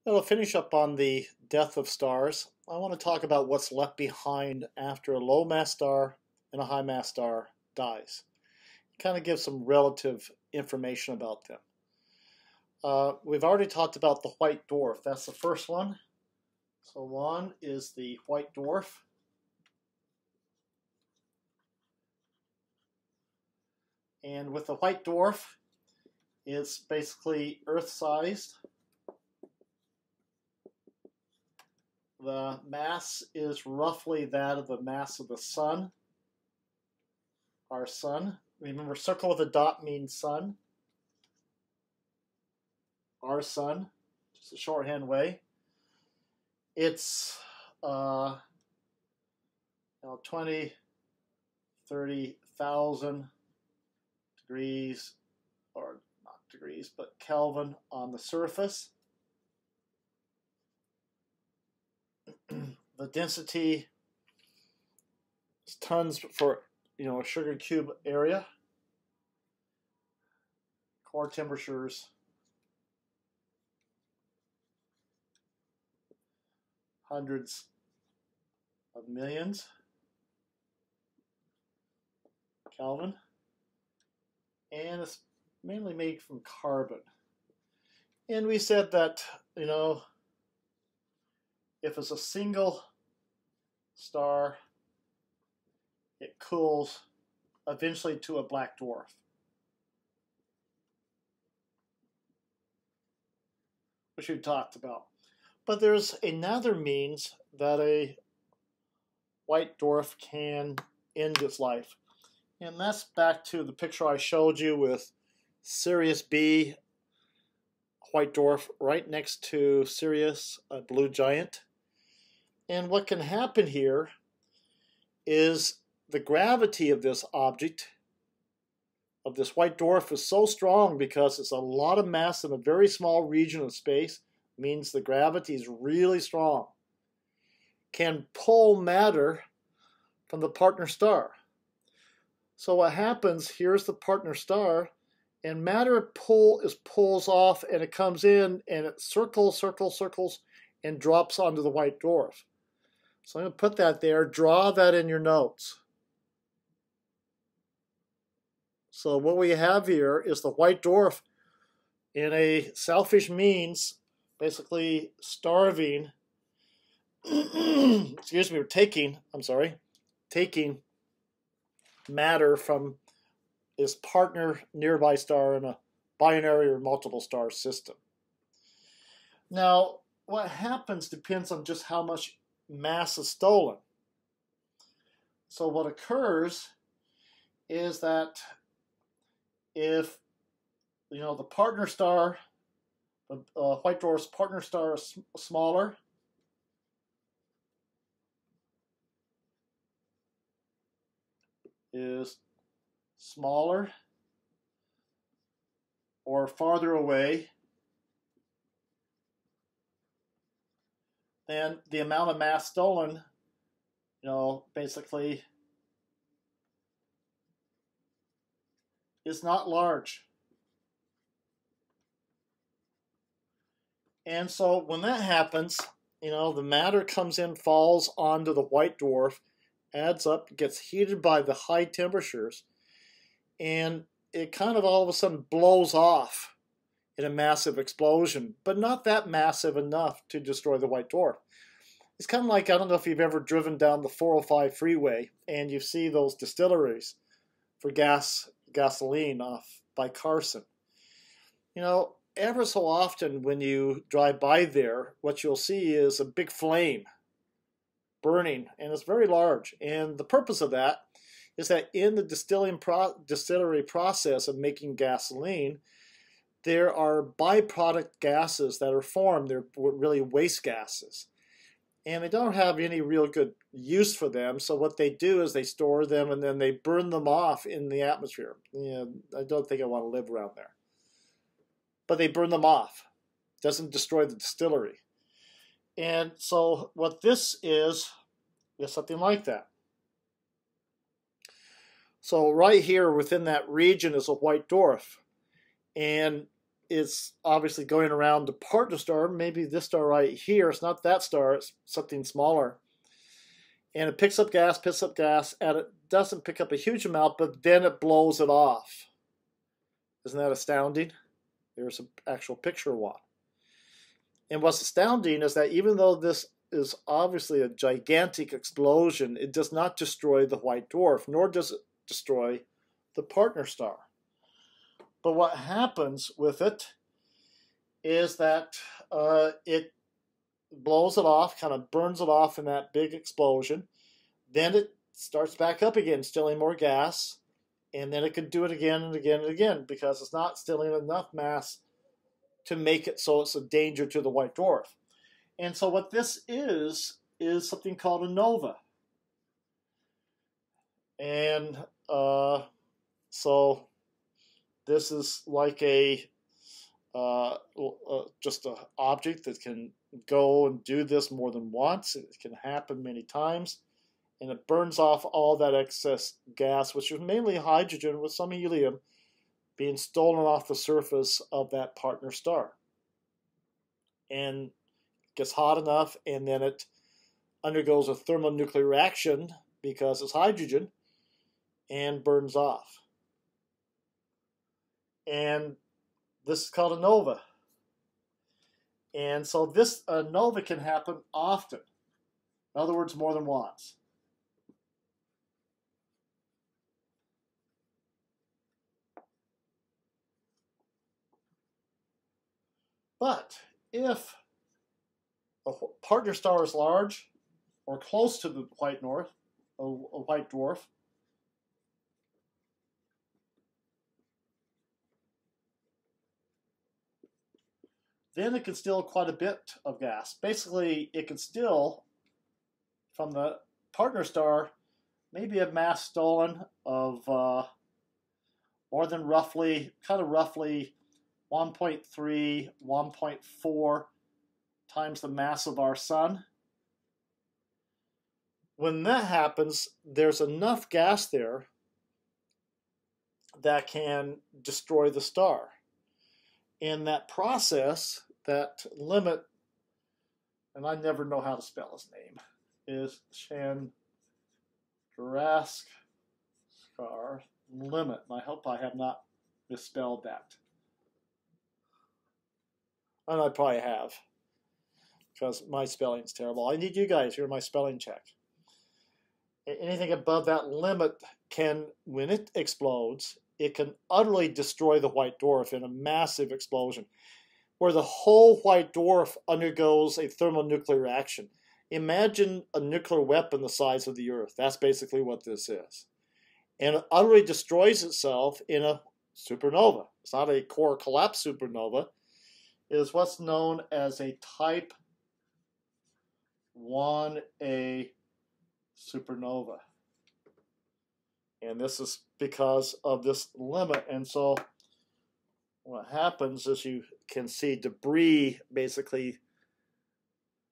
Well, to finish up on the death of stars, I want to talk about what's left behind after a low mass star and a high mass star dies. Kind of give some relative information about them. We've already talked about the white dwarf. That's the first one. So one is the white dwarf. And with the white dwarf, it's basically Earth-sized. The mass is roughly that of the mass of the sun, our sun. Remember, circle with a dot means sun. Our sun, just a shorthand way. It's 20, 30,000 degrees, or not degrees, but Kelvin on the surface. The density is tons for a sugar cube area. Core temperatures hundreds of millions Kelvin, and it's mainly made from carbon. And we said that if it's a single star, it cools eventually to a black dwarf. Which we talked about. But there's another means that a white dwarf can end its life. And that's back to the picture I showed you with Sirius B, white dwarf, right next to Sirius, a blue giant. And what can happen here is the gravity of this object, of this white dwarf, is so strong because it's a lot of mass in a very small region of space, means the gravity is really strong, can pull matter from the partner star. So what happens, here's the partner star, and matter pulls off, and it comes in, and it circles, and drops onto the white dwarf. So I'm going to put that there. Draw that in your notes. So what we have here is the white dwarf, in a selfish means, basically starving, excuse me, taking matter from its partner nearby star in a binary or multiple star system. Now, what happens depends on just how much mass is stolen. So what occurs is that if the partner star, the white dwarf's partner star, is smaller, or farther away, then the amount of mass stolen, basically is not large. And so when that happens, the matter comes in, falls onto the white dwarf, adds up, gets heated by the high temperatures, and it kind of all of a sudden blows off in a massive explosion, but not that massive enough to destroy the white dwarf. It's kind of like, I don't know if you've ever driven down the 405 freeway and you see those distilleries for gasoline off by Carson. Ever so often when you drive by there, what you'll see is a big flame burning, and it's very large. And the purpose of that is that in the distillery process of making gasoline, there are byproduct gases that are formed. They're really waste gases. And they don't have any real good use for them. So what they do is they store them and then they burn them off in the atmosphere. I don't think I want to live around there. But they burn them off. It doesn't destroy the distillery. And so what this is something like that. So right here within that region is a white dwarf. And it's obviously going around the partner star, maybe this star right here. It's not that star, it's something smaller. And it picks up gas, and it doesn't pick up a huge amount, but then it blows it off. Isn't that astounding? There's an actual picture of one. And what's astounding is that even though this is obviously a gigantic explosion, it does not destroy the white dwarf, nor does it destroy the partner star. But what happens with it is that it blows it off, kind of burns it off in that big explosion. Then it starts back up again, stealing more gas, and then it can do it again and again and again because it's not stealing enough mass to make it so it's a danger to the white dwarf. And so what this is something called a nova. And so this is like just an object that can go and do this more than once. It can happen many times, and it burns off all that excess gas, which is mainly hydrogen with some helium, being stolen off the surface of that partner star. And it gets hot enough, and then it undergoes a thermonuclear reaction because it's hydrogen, and burns off. And this is called a nova. And so this nova can happen often. In other words, more than once. But if a partner star is large or close to the white dwarf, then it can steal quite a bit of gas. Basically, it can steal from the partner star maybe a mass stolen of more than roughly 1.3, 1.4 times the mass of our sun. When that happens, there's enough gas there that can destroy the star. In that process, that limit, and I never know how to spell his name, is Chandrasekhar limit. And I hope I have not misspelled that. And I probably have, because my spelling's terrible. I need you guys here, my spelling check. Anything above that limit can, when it explodes, it can utterly destroy the white dwarf in a massive explosion, where the whole white dwarf undergoes a thermonuclear reaction. Imagine a nuclear weapon the size of the Earth. That's basically what this is. And it utterly destroys itself in a supernova. It's not a core collapse supernova. It is what's known as a type 1a supernova. And this is because of this limit. And so what happens is you can see debris, basically,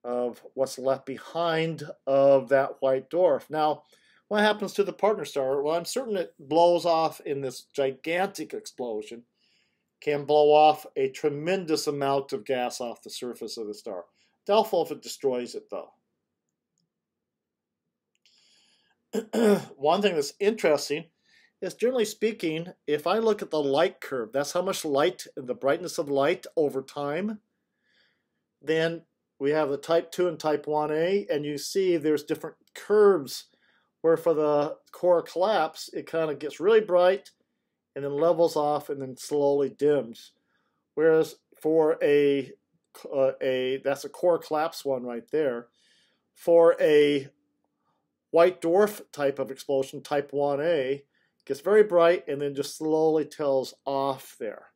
of what's left behind of that white dwarf. Now, what happens to the partner star? Well, I'm certain it blows off in this gigantic explosion, can blow off a tremendous amount of gas off the surface of the star. Doubtful if it destroys it, though. One thing that's interesting is, generally speaking, if I look at the light curve, that's how much light, the brightness of light over time, then we have the type 2 and type 1a, and you see there's different curves where for the core collapse, it kind of gets really bright and then levels off and then slowly dims. Whereas for that's a core collapse one right there. For a white dwarf type of explosion, type 1a, gets very bright and then just slowly tails off there.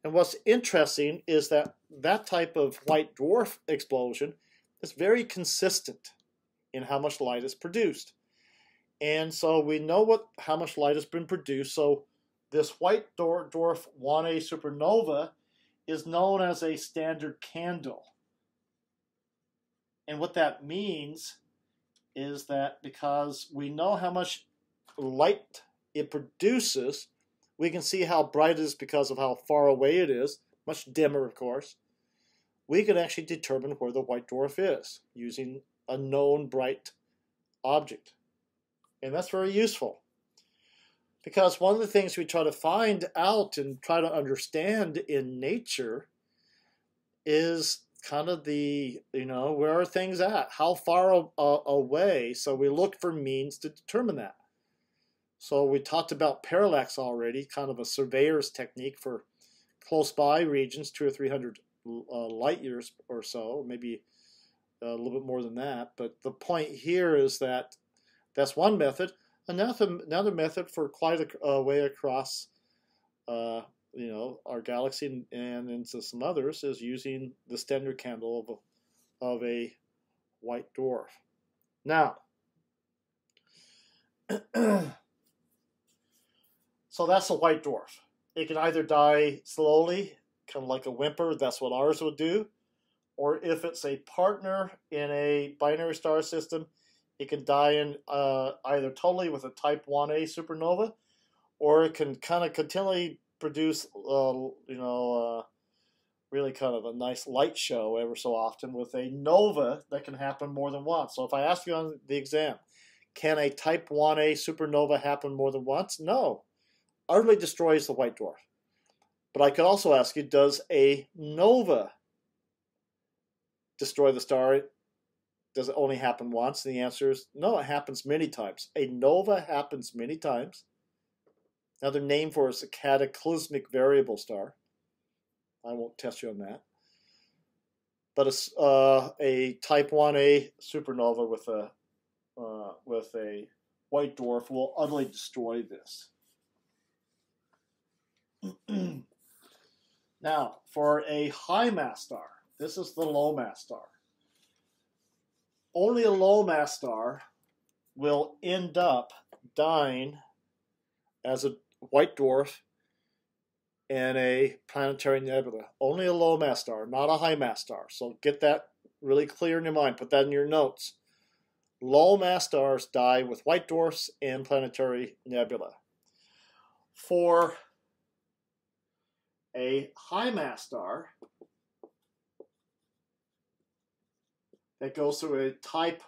And what's interesting is that that type of white dwarf explosion is very consistent in how much light is produced. And so we know how much light has been produced. So this white dwarf 1a supernova is known as a standard candle. And what that means is that because we know how much light it produces, we can see how bright it is because of how far away it is. much dimmer, of course, we can actually determine where the white dwarf is using a known bright object. And that's very useful. Because one of the things we try to find out and try to understand in nature is kind of the, where are things at? How far away? So we look for means to determine that. So we talked about parallax already, kind of a surveyor's technique for close by regions, 200 or 300 light years or so, maybe a little bit more than that. But the point here is that that's one method. Another method for quite a way across, our galaxy and into some others is using the standard candle of a white dwarf. Now, so that's a white dwarf. It can either die slowly, kind of like a whimper, that's what ours would do, or if it's a partner in a binary star system, it can die in either totally with a type 1a supernova, or it can kind of continually produce, really kind of a nice light show ever so often with a nova that can happen more than once. So if I ask you on the exam, can a type 1a supernova happen more than once? No. Utterly destroys the white dwarf. But I could also ask you, does a nova destroy the star? Does it only happen once? And the answer is no, it happens many times. A nova happens many times. Another name for it is a cataclysmic variable star. I won't test you on that. But a type 1a supernova with a white dwarf will utterly destroy this. Now, for a high mass star, this is the low mass star. Only a low mass star will end up dying as a white dwarf in a planetary nebula. Only a low mass star, not a high mass star. So get that really clear in your mind. Put that in your notes. Low mass stars die with white dwarfs and planetary nebula. For a high mass star that goes through a type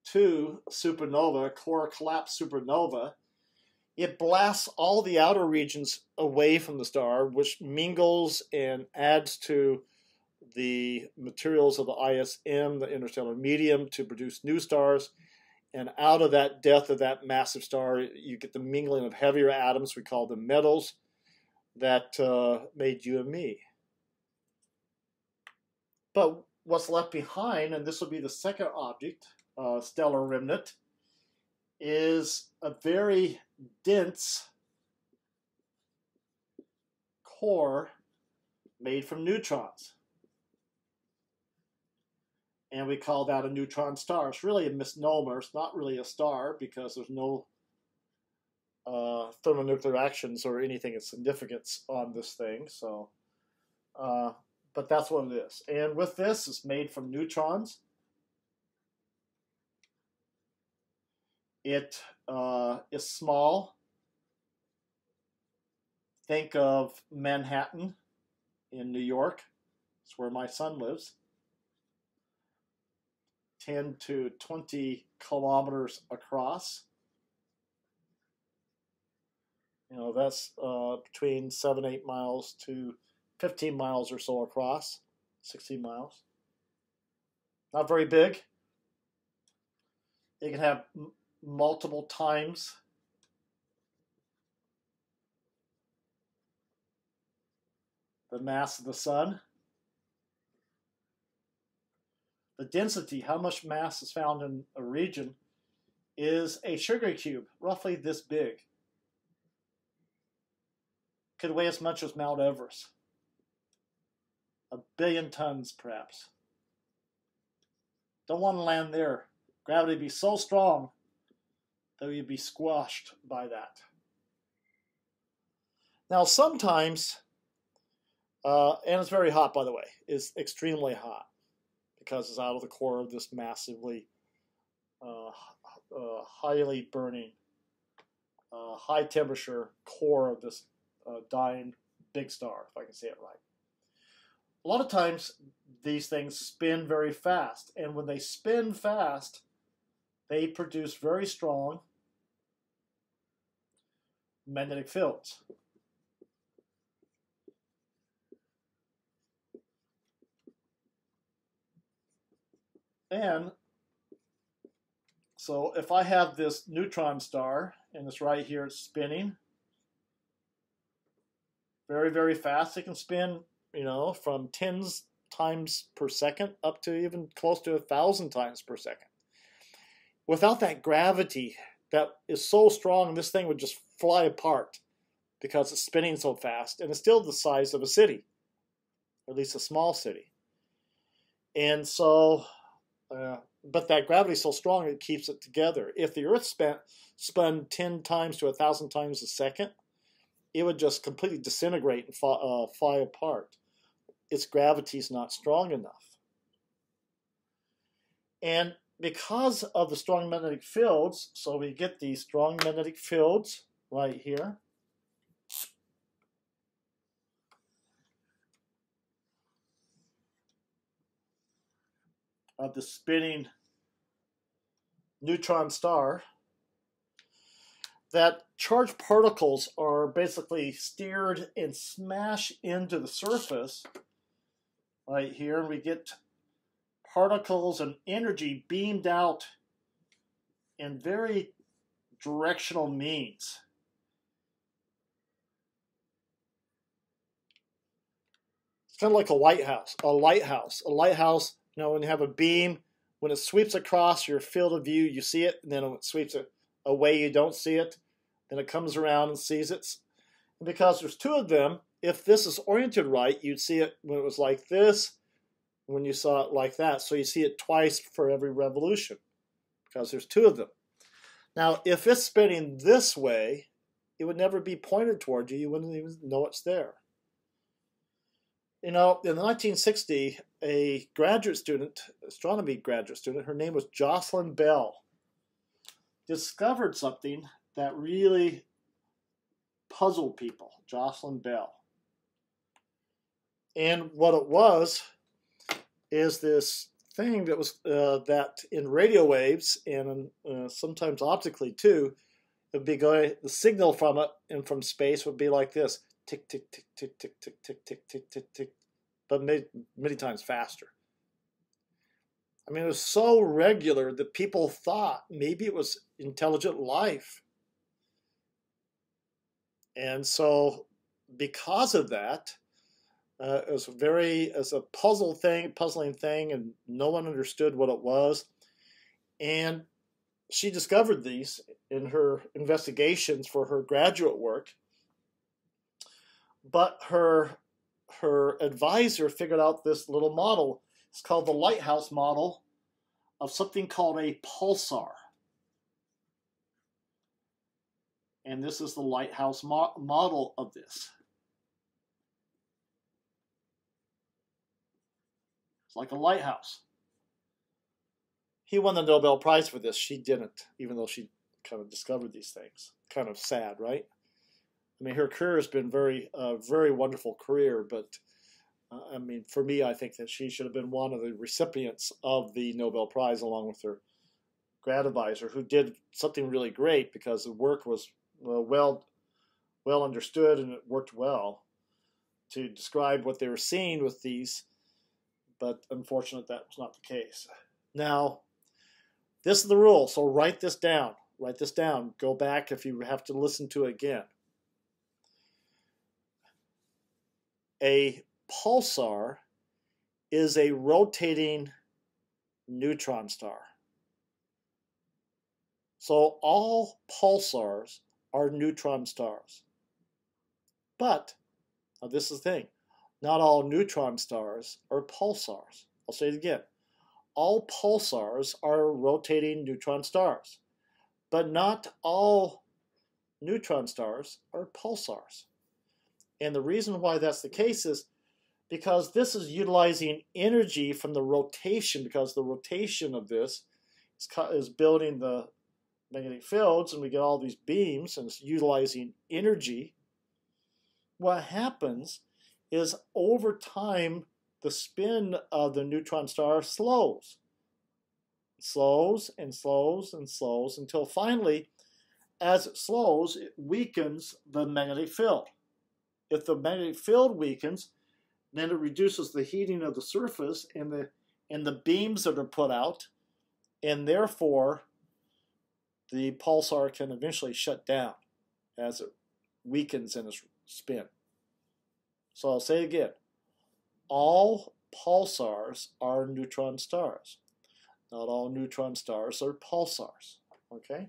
2 supernova, core collapse supernova, it blasts all the outer regions away from the star, which mingles and adds to the materials of the ISM, the interstellar medium, to produce new stars. And out of that death of that massive star, you get the mingling of heavier atoms, we call them metals, that made you and me. But what's left behind, and this will be the second object, stellar remnant, is a very dense core made from neutrons. And we call that a neutron star. It's really a misnomer. It's not really a star because there's no thermonuclear actions or anything of significance on this thing. So, but that's what it is. And with this, it's made from neutrons. It is small. Think of Manhattan in New York. It's where my son lives. 10 to 20 kilometers across. That's between 7, 8 miles to 15 miles or so across, 16 miles. Not very big. It can have multiple times the mass of the sun. The density, how much mass is found in a region, is a sugar cube, roughly this big. Could weigh as much as Mount Everest. 1 billion tons, perhaps. Don't want to land there. Gravity would be so strong that we'd be squashed by that. Now, sometimes, and it's very hot, by the way, it's extremely hot because it's out of the core of this massively, highly burning, high temperature core of this dying big star, if I can say it right. A lot of times, these things spin very fast, and when they spin fast, they produce very strong magnetic fields. And so if I have this neutron star, and it's right here, it's spinning very, very fast. It can spin, from tens times per second up to even close to 1,000 times per second. Without that gravity that is so strong, this thing would just fly apart because it's spinning so fast, and it's still the size of a city, or at least a small city. And so, but that gravity is so strong it keeps it together. If the Earth spun 10 times to 1,000 times a second, it would just completely disintegrate and fly apart. Its gravity is not strong enough. And because of the strong magnetic fields, so we get these strong magnetic fields right here. Of the spinning neutron star, that charged particles are basically steered and smash into the surface right here, and we get particles and energy beamed out in very directional means. It's kind of like a lighthouse. A lighthouse, when you have a beam, when it sweeps across your field of view, you see it, and then when it sweeps it away, you don't see it. Then it comes around and sees it. And because there's two of them, if this is oriented right, you'd see it when it was like this, when you saw it like that. So you see it twice for every revolution because there's two of them. Now, if it's spinning this way, it would never be pointed toward you. You wouldn't even know it's there. In the 1960s, a graduate student, astronomy graduate student, her name was Jocelyn Bell, discovered something that really puzzled people. Jocelyn Bell. And what it was is this thing that was that in radio waves and sometimes optically too, it would be going, the signal from it and from space would be like this: tick, tick, tick, tick, tick, tick, tick, tick, tick, tick, tick, but many times faster. I mean, it was so regular that people thought maybe it was intelligent life. And so because of that, it was a puzzling thing, and no one understood what it was. And she discovered these in her investigations for her graduate work. But her advisor figured out this little model. It's called the lighthouse model of something called a pulsar. And this is the lighthouse model of this. It's like a lighthouse. He won the Nobel Prize for this. She didn't, even though she kind of discovered these things. Kind of sad, right? I mean, her career has been very wonderful career, but I mean, for me, I think that she should have been one of the recipients of the Nobel Prize along with her grad advisor, who did something really great because the work was well understood and it worked well to describe what they were seeing with these, but unfortunately that was not the case. Now, this is the rule, so write this down. Write this down. Go back if you have to listen to it again. A pulsar is a rotating neutron star. So all pulsars are neutron stars. But, now this is the thing, not all neutron stars are pulsars. I'll say it again. All pulsars are rotating neutron stars. But not all neutron stars are pulsars. And the reason why that's the case is because this is utilizing energy from the rotation, because the rotation of this is building the magnetic fields, and we get all these beams, and it's utilizing energy what happens is over time, the spin of the neutron star slows. It slows and slows and slows until finally, as it slows, it weakens the magnetic field. If the magnetic field weakens, then it reduces the heating of the surface and the beams that are put out, and therefore the pulsar can eventually shut down as it weakens in its spin. So I'll say it again. All pulsars are neutron stars. Not all neutron stars are pulsars. Okay?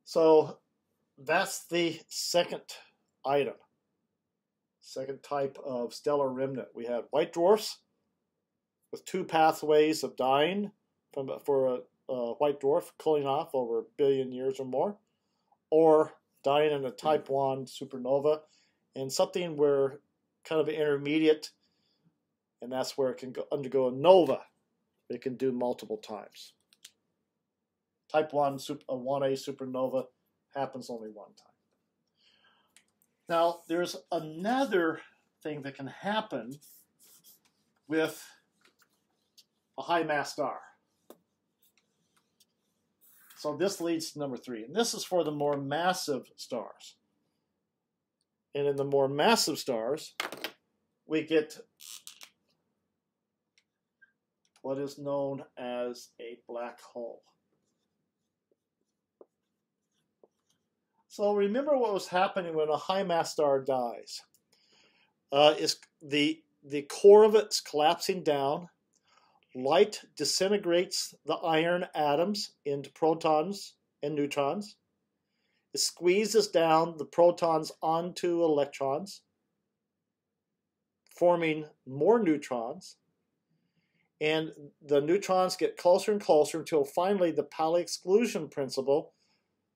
So that's the second item. Second type of stellar remnant. We have white dwarfs with two pathways of dying for a white dwarf cooling off over a billion years or more, or dying in a type 1 supernova, and something where kind of intermediate, and that's where it can undergo a nova. It can do multiple times. Type 1, a 1A supernova happens only one time. Now, there's another thing that can happen with a high mass star. So this leads to number 3, and this is for the more massive stars. And in the more massive stars, we get what is known as a black hole. So remember what was happening when a high mass star dies. Is the core of it's collapsing down. Light disintegrates the iron atoms into protons and neutrons. It squeezes down the protons onto electrons, forming more neutrons. And the neutrons get closer and closer until finally the Pauli exclusion principle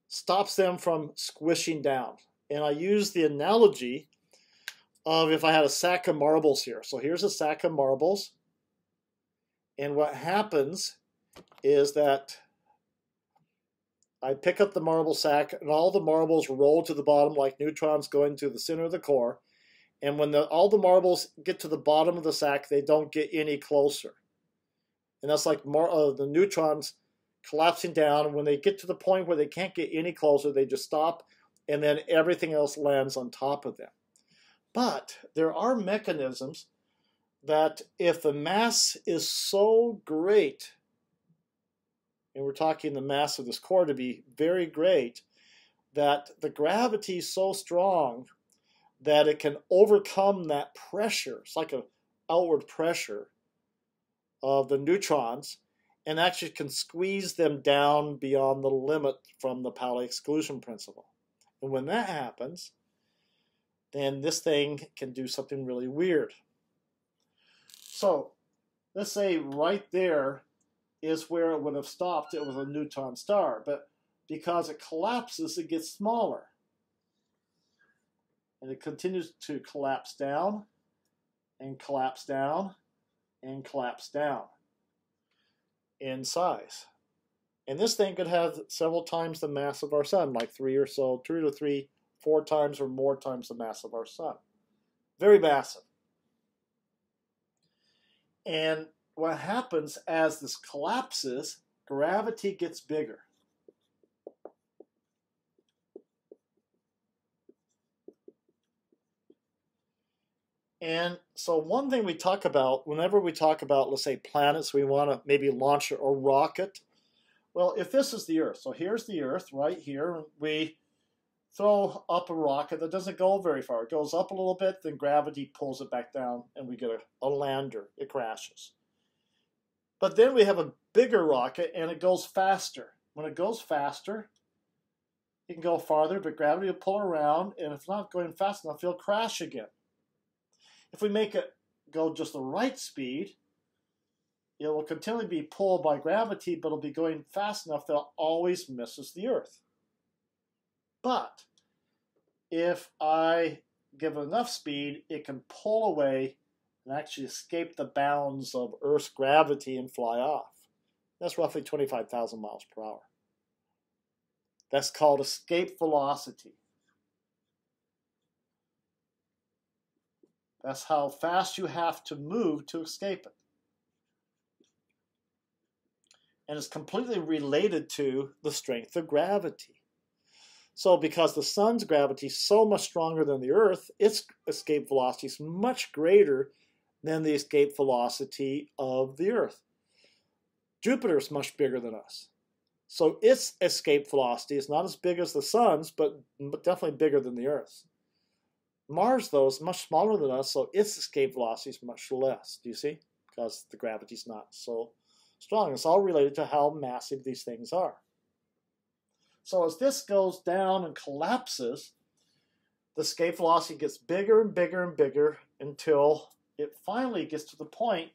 stops them from squishing down. And I use the analogy of if I had a sack of marbles here. So here's a sack of marbles. And what happens is that I pick up the marble sack and all the marbles roll to the bottom like neutrons going to the center of the core. And when all the marbles get to the bottom of the sack, they don't get any closer. And that's like the neutrons collapsing down. When they get to the point where they can't get any closer, they just stop, and then everything else lands on top of them. But there are mechanisms that if the mass is so great, and we're talking the mass of this core to be very great, that the gravity is so strong that it can overcome that pressure. It's like an outward pressure of the neutrons, and actually can squeeze them down beyond the limit from the Pauli exclusion principle. And when that happens, then this thing can do something really weird. So let's say right there is where it would have stopped. It was a neutron star, but because it collapses, it gets smaller. And it continues to collapse down and collapse down and collapse down in size. And this thing could have several times the mass of our sun, like 3 or so, 2 to 3, 4 times or more times the mass of our sun. Very massive. And what happens as this collapses, gravity gets bigger. And so one thing we talk about, whenever we talk about, let's say, planets, we want to maybe launch a rocket. Well, if this is the Earth, so here's the Earth right here, we throw up a rocket that doesn't go very far. It goes up a little bit, then gravity pulls it back down, and we get a lander. It crashes. But then we have a bigger rocket, and it goes faster. When it goes faster, it can go farther, but gravity will pull around, and if not going fast enough, it'll crash again. If we make it go just the right speed, it will continually be pulled by gravity, but it'll be going fast enough that it always misses the Earth. But if I give it enough speed, it can pull away and actually escape the bounds of Earth's gravity and fly off. That's roughly 25,000 miles per hour. That's called escape velocity. That's how fast you have to move to escape it. And it's completely related to the strength of gravity. So because the sun's gravity is so much stronger than the Earth, its escape velocity is much greater than the escape velocity of the Earth. Jupiter is much bigger than us. So its escape velocity is not as big as the sun's, but definitely bigger than the Earth's. Mars, though, is much smaller than us, so its escape velocity is much less. Do you see? Because the gravity is not so strong. It's all related to how massive these things are. So as this goes down and collapses, the escape velocity gets bigger and bigger and bigger until it finally gets to the point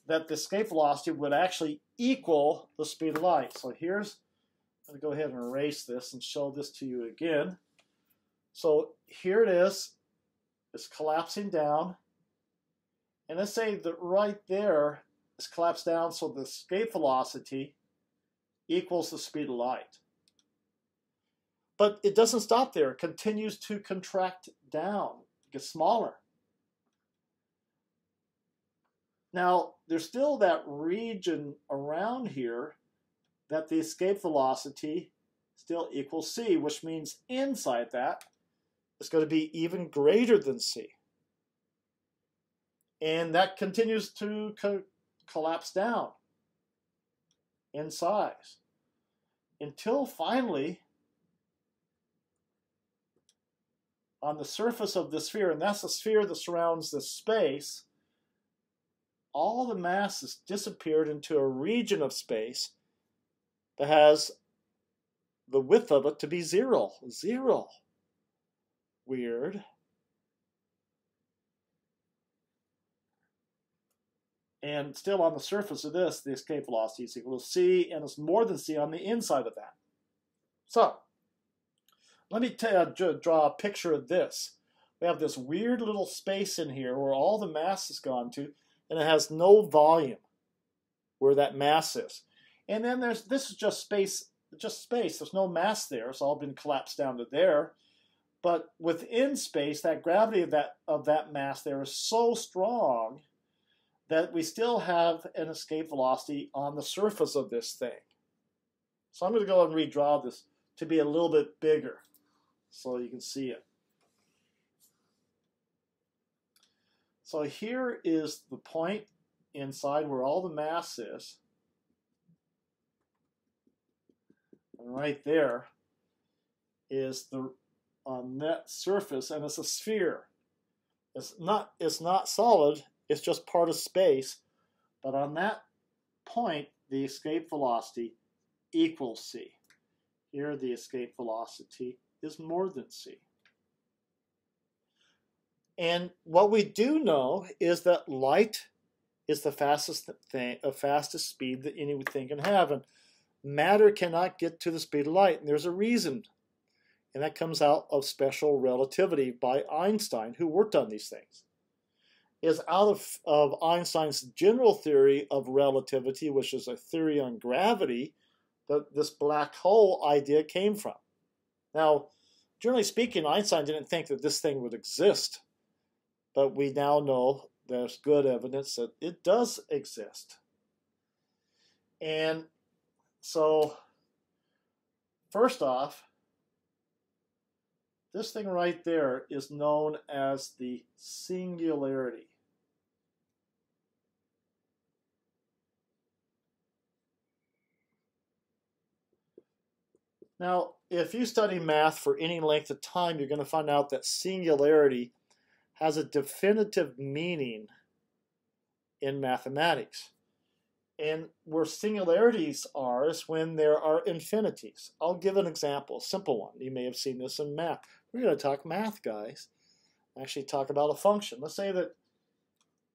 that the escape velocity would actually equal the speed of light. So here's, I'm going to go ahead and erase this and show this to you again. So here it is. It's collapsing down. And let's say that right there is collapsed down so the escape velocity equals the speed of light. But it doesn't stop there. It continues to contract down. It gets smaller. Now, there's still that region around here that the escape velocity still equals c, which means inside that it's going to be even greater than c. And that continues to collapse down in size until finally on the surface of the sphere, and that's the sphere that surrounds this space, all the mass has disappeared into a region of space that has the width of it to be zero. Zero. Weird. And still on the surface of this, the escape velocity is equal to c, and it's more than c on the inside of that. So, let me draw a picture of this. We have this weird little space in here where all the mass has gone to, and it has no volume where that mass is. And then this is just space. There's no mass there. It's all been collapsed down to there. But within space, that gravity of that mass there is so strong that we still have an escape velocity on the surface of this thing. So I'm going to go and redraw this to be a little bit bigger so you can see it. So here is the point inside where all the mass is. And right there is the net surface, and it's a sphere. It's not solid, it's just part of space. But on that point, the escape velocity equals c. Here the escape velocity is more than c. And what we do know is that light is the fastest speed that anything can have, and matter cannot get to the speed of light, and there's a reason, and that comes out of special relativity by Einstein, who worked on these things. Is out of Einstein's general theory of relativity, which is a theory on gravity, that this black hole idea came from. Now, generally speaking, Einstein didn't think that this thing would exist, but we now know there's good evidence that it does exist. And so, first off, this thing right there is known as the singularity. Now, if you study math for any length of time, you're going to find out that singularity has a definitive meaning in mathematics. And where singularities are is when there are infinities. I'll give an example, a simple one. You may have seen this in math. We're going to talk math, guys. Actually talk about a function. Let's say that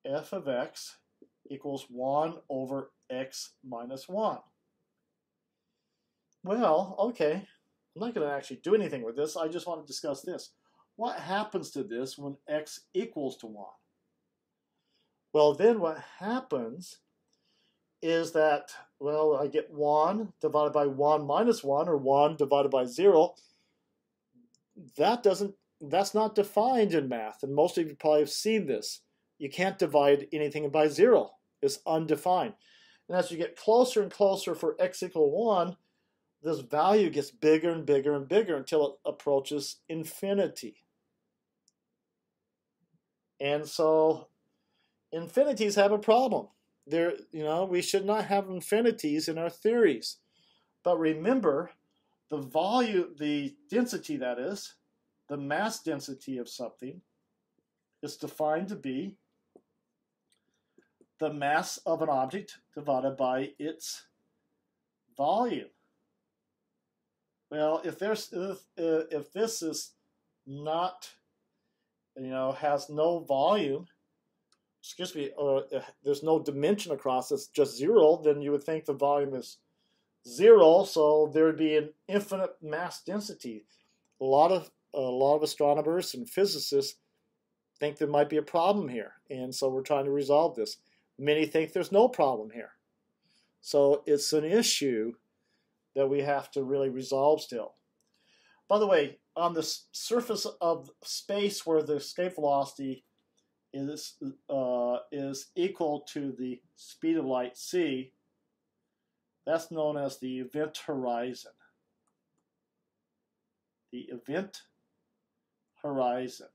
f of x equals 1 over x minus 1. Well, okay, I'm not going to actually do anything with this. I just want to discuss this. What happens to this when x equals to 1? Well, then what happens is that, well, I get 1 divided by 1 minus 1, or 1 divided by 0. That doesn't that's not defined in math, and most of you probably have seen this. You can't divide anything by 0. It's undefined. And as you get closer and closer for x equal 1, this value gets bigger and bigger and bigger until it approaches infinity. And so infinities have a problem. We should not have infinities in our theories. But remember, the density, that is, the mass density of something, is defined to be the mass of an object divided by its volume. Well, if this is not, has no volume, or there's no dimension across, it's just 0, then you would think the volume is 0, so there would be an infinite mass density. A lot of astronomers and physicists think there might be a problem here, and so we're trying to resolve this. Many think there's no problem here. So it's an issue that we have to really resolve still. By the way, on the surface of space where the escape velocity is equal to the speed of light c, that's known as the event horizon. The event horizon.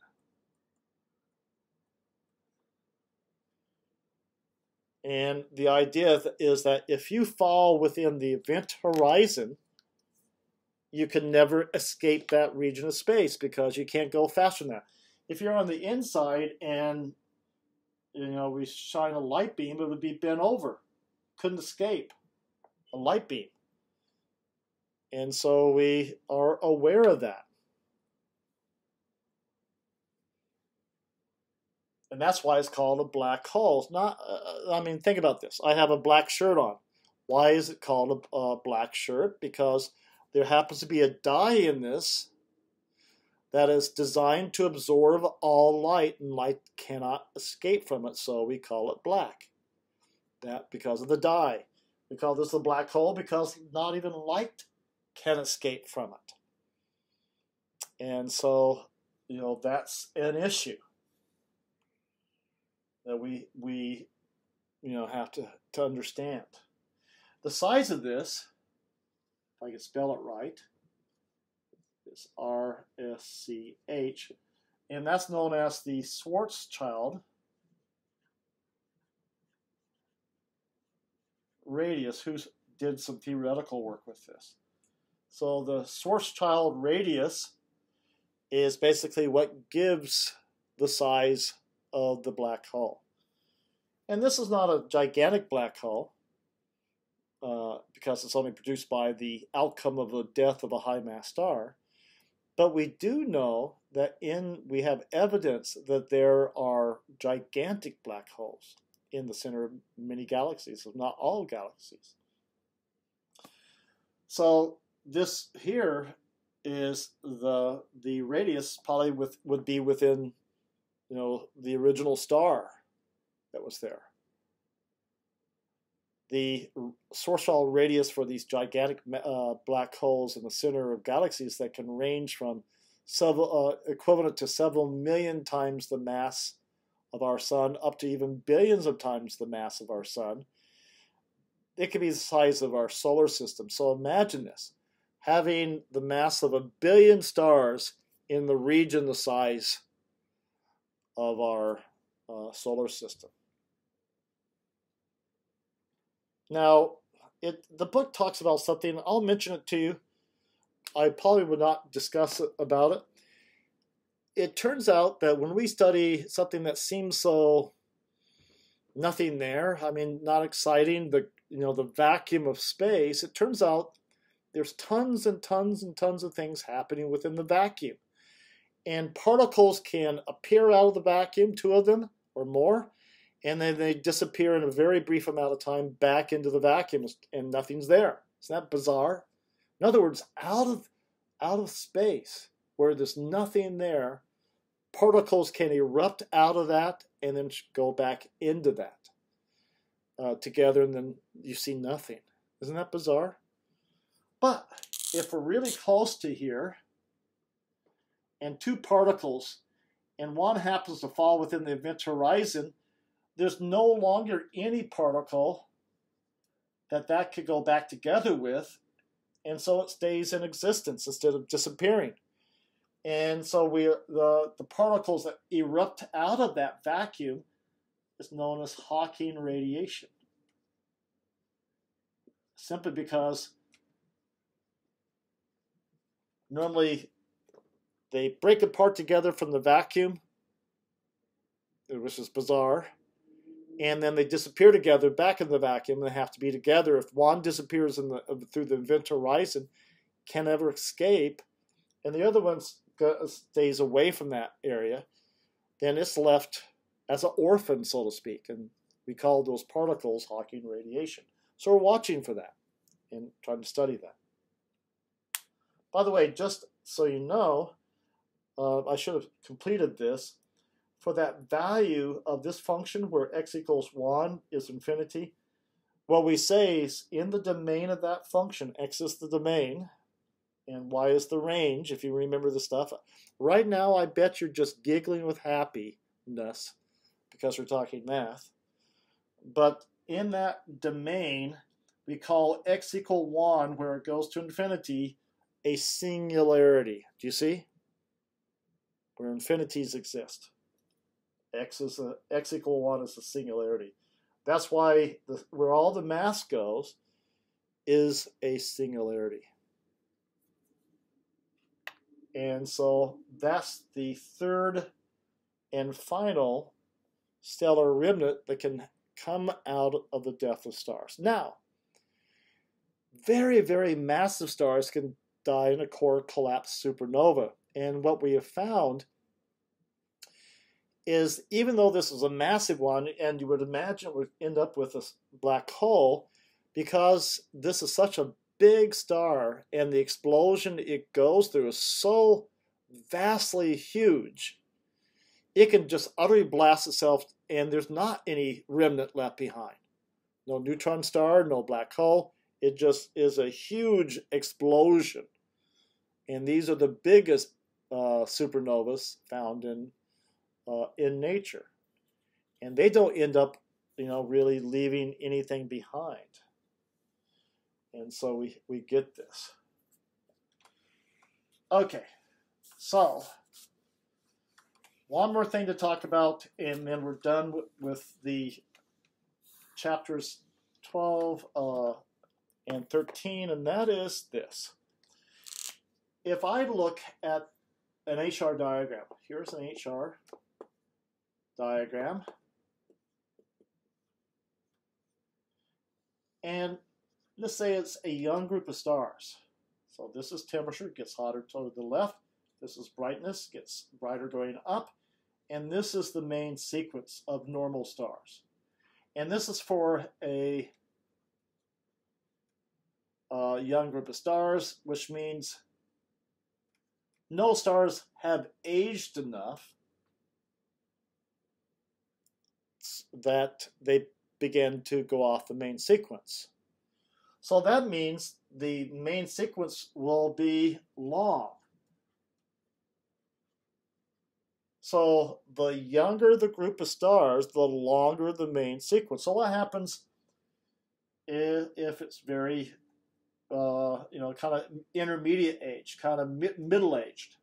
And the idea is that if you fall within the event horizon, you can never escape that region of space because you can't go faster than that. If you're on the inside and we shine a light beam, it would be bent over. Couldn't escape a light beam. And so we are aware of that. And that's why it's called a black hole. It's not, think about this. I have a black shirt on. Why is it called a black shirt? Because there happens to be a dye in this that is designed to absorb all light, and light cannot escape from it, so we call it black. That because of the dye. We call this a black hole because not even light can escape from it. And so, that's an issue that we have to understand. The size of this, if I can spell it right, is RSCH, and that's known as the Schwarzschild radius, who did some theoretical work with this. So the Schwarzschild radius is basically what gives the size of the black hole. And this is not a gigantic black hole because it's only produced by the outcome of the death of a high mass star. But we do know that we have evidence that there are gigantic black holes in the center of many galaxies, if not all galaxies. So this here is the radius probably would be within the original star that was there. The Schwarzschild radius for these gigantic black holes in the center of galaxies that can range from equivalent to several million times the mass of our sun up to even billions of times the mass of our sun. It could be the size of our solar system. So imagine this, having the mass of 1 billion stars in the region the size of our solar system. Now, the book talks about something. I'll mention it to you. I probably would not discuss about it. It turns out that when we study something that seems so nothing there, not exciting, the vacuum of space, it turns out there's tons and tons and tons of things happening within the vacuum. And particles can appear out of the vacuum, 2 of them or more, and then they disappear in a very brief amount of time back into the vacuum, and nothing's there. Isn't that bizarre? In other words, out of space, where there's nothing there, particles can erupt out of that and then go back into that together, and then you see nothing. Isn't that bizarre? But if we're really close to here, and two particles, and one happens to fall within the event horizon, there's no longer any particle that could go back together with, and so it stays in existence instead of disappearing. And so the particles that erupt out of that vacuum is known as Hawking radiation, simply because normally they break apart together from the vacuum, which is bizarre, and then they disappear together back in the vacuum, and they have to be together. If one disappears through the event horizon, can never escape, and the other one stays away from that area, then it's left as an orphan, so to speak, and we call those particles Hawking radiation. So we're watching for that and trying to study that. By the way, just so you know, I should have completed this. For that value of this function where x equals 1 is infinity, what we say is in the domain of that function, x is the domain, and y is the range, if you remember the stuff. Right now, I bet you're just giggling with happiness because we're talking math. But in that domain, we call x equal 1, where it goes to infinity, a singularity. Do you see? Where infinities exist. X equal 1 is a singularity. That's why where all the mass goes is a singularity. And so that's the third and final stellar remnant that can come out of the death of stars. Now, very, very massive stars can die in a core collapse supernova. And what we have found is, even though this is a massive one, and you would imagine it would end up with a black hole, because this is such a big star and the explosion it goes through is so vastly huge, it can just utterly blast itself and there's not any remnant left behind. No neutron star, no black hole. It just is a huge explosion. And these are the biggest supernovas found in nature. And they don't end up, really leaving anything behind. And so we get this. Okay, so one more thing to talk about, and then we're done with the chapters 12 and 13, and that is this. If I look at an HR diagram, here's an HR diagram, and let's say it's a young group of stars. So this is temperature, gets hotter toward the left. This is brightness, gets brighter going up. And this is the main sequence of normal stars. And this is for a young group of stars, which means no stars have aged enough that they begin to go off the main sequence. So that means the main sequence will be long. So the younger the group of stars, the longer the main sequence. So what happens if it's very, kind of intermediate age, kind of middle-aged?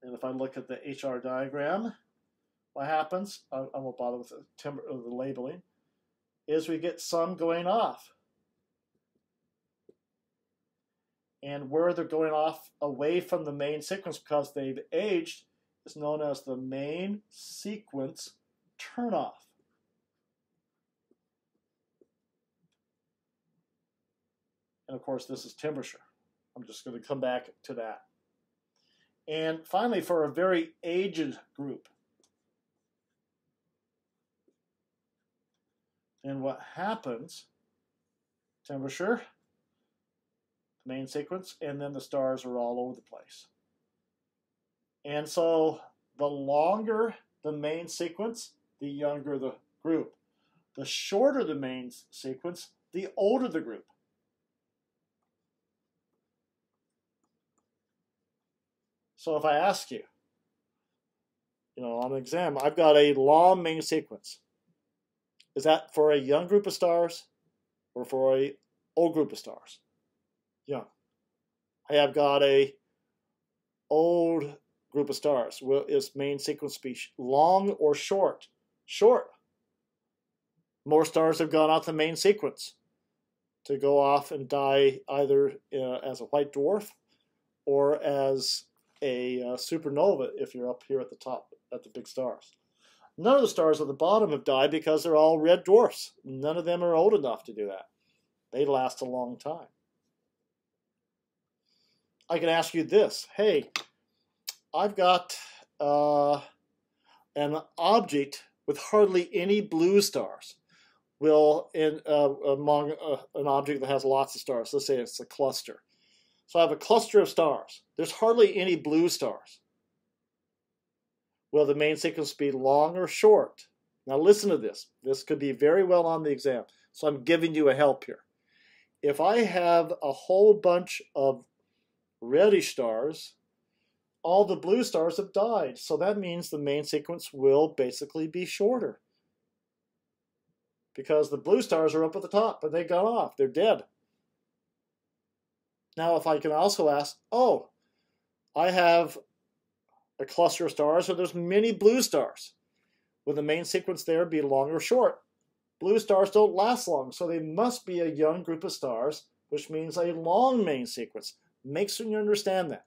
And if I look at the HR diagram, what happens, I won't bother with the labeling, is we get some going off. And where they're going off away from the main sequence because they've aged is known as the main sequence turnoff. And of course, this is temperature. I'm just going to come back to that. And finally, for a very aged group, and what happens, temperature, main sequence, and then the stars are all over the place. And so the longer the main sequence, the younger the group. The shorter the main sequence, the older the group. So if I ask you, on an exam, I've got a long main sequence. Is that for a young group of stars or for a old group of stars? Young. I have got a old group of stars. Will its main sequence be long or short? Short. More stars have gone out the main sequence to go off and die either as a white dwarf or as a supernova if you're up here at the top at the big stars. None of the stars at the bottom have died because they're all red dwarfs. None of them are old enough to do that. They last a long time. I can ask you this. Hey, I've got an object with hardly any blue stars. Among an object that has lots of stars, let's say it's a cluster. So I have a cluster of stars. There's hardly any blue stars. Will the main sequence be long or short? Now listen to this. This could be very well on the exam. So I'm giving you a help here. If I have a whole bunch of reddish stars, all the blue stars have died. So that means the main sequence will basically be shorter. Because the blue stars are up at the top, but they've gone off. They're dead. Now, if I can also ask, oh, I have a cluster of stars, so there's many blue stars. Will the main sequence there be long or short? Blue stars don't last long, so they must be a young group of stars, which means a long main sequence. Make sure you understand that.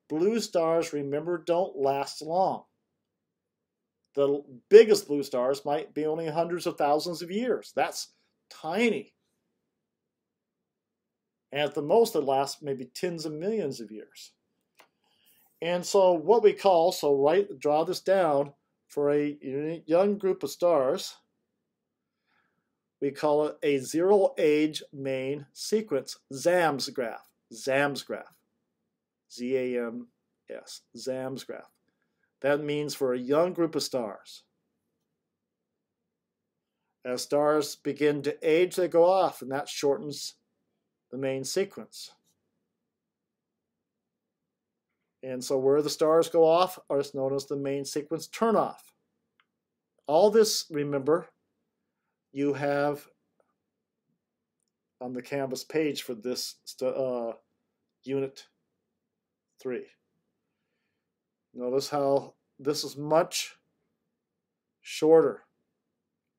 Blue stars, remember, don't last long. The biggest blue stars might be only hundreds of thousands of years. That's tiny. And at the most, it lasts maybe tens of millions of years. And so what we call, draw this down, for a young group of stars, we call it a zero-age main sequence, ZAMS graph. ZAMS graph. Z-A-M-S. ZAMS graph. That means for a young group of stars. As stars begin to age, they go off, and that shortens the main sequence. And so where the stars go off is known as the main sequence turnoff. All this, remember, you have on the Canvas page for this Unit 3. Notice how this is much shorter.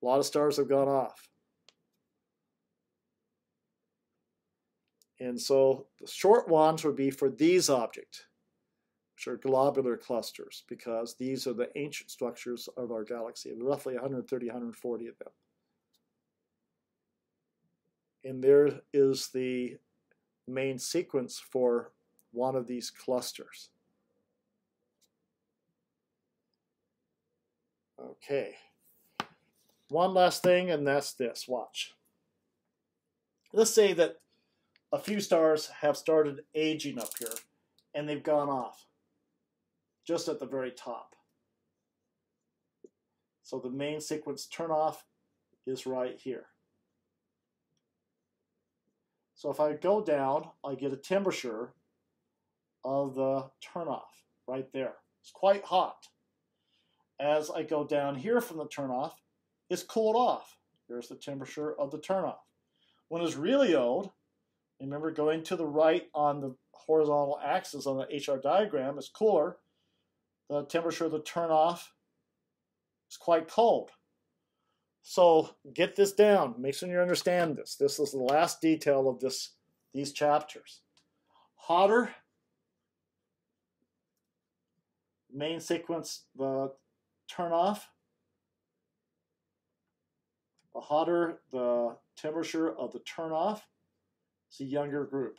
A lot of stars have gone off. And so the short ones would be for these objects, which are globular clusters, because these are the ancient structures of our galaxy, roughly 130, 140 of them. And there is the main sequence for one of these clusters. Okay. One last thing, and that's this. Watch. Let's say that a few stars have started aging up here, and they've gone off just at the very top. So the main sequence turnoff is right here. So if I go down, I get a temperature of the turnoff right there. It's quite hot. As I go down here from the turnoff, it's cooled off. There's the temperature of the turnoff. When it's really old, remember going to the right on the horizontal axis on the HR diagram is cooler. The temperature of the turnoff is quite cold. So get this down. Make sure you understand this. This is the last detail of these chapters. Hotter, main sequence, the turnoff. The hotter the temperature of the turnoff, it's a younger group.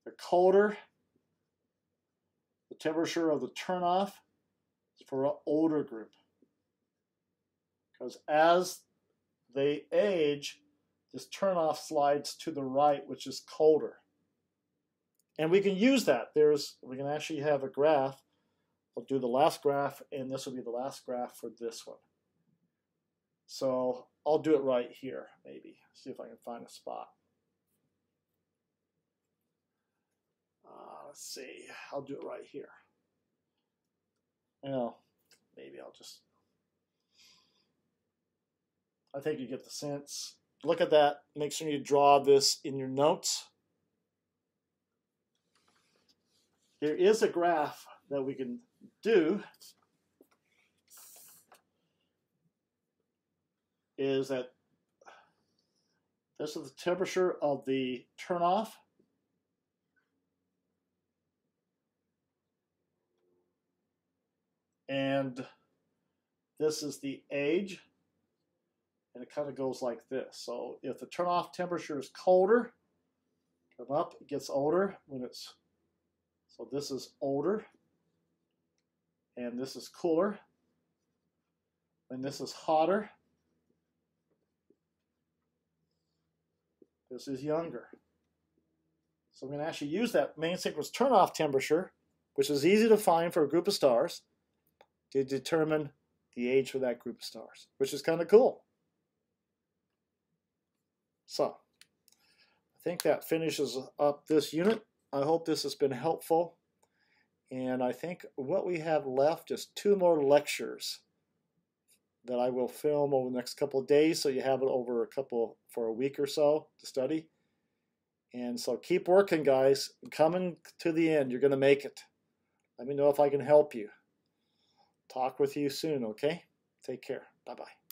The colder the temperature of the turnoff is for an older group. Because as they age, this turnoff slides to the right, which is colder. And we can use that. We can actually have a graph. I'll do the last graph, and this will be the last graph for this one. So I'll do it right here, maybe. See if I can find a spot. let's see. I'll do it right here. Well, maybe I'll just. I think you get the sense. Look at that. Make sure you draw this in your notes. There is a graph that we can do. Is that this is the temperature of the turnoff. And this is the age. And it kind of goes like this. So if the turnoff temperature is colder, come up, it gets older when it's, so this is older. And this is cooler. And this is hotter. This is younger. So I'm going to actually use that main sequence turnoff temperature, which is easy to find for a group of stars, to determine the age for that group of stars, which is kind of cool. So I think that finishes up this unit. I hope this has been helpful. And I think what we have left is 2 more lectures that I will film over the next couple of days, so you have it over for a week or so to study. And so keep working, guys. Coming to the end, you're going to make it. Let me know if I can help you. Talk with you soon, okay? Take care. Bye-bye.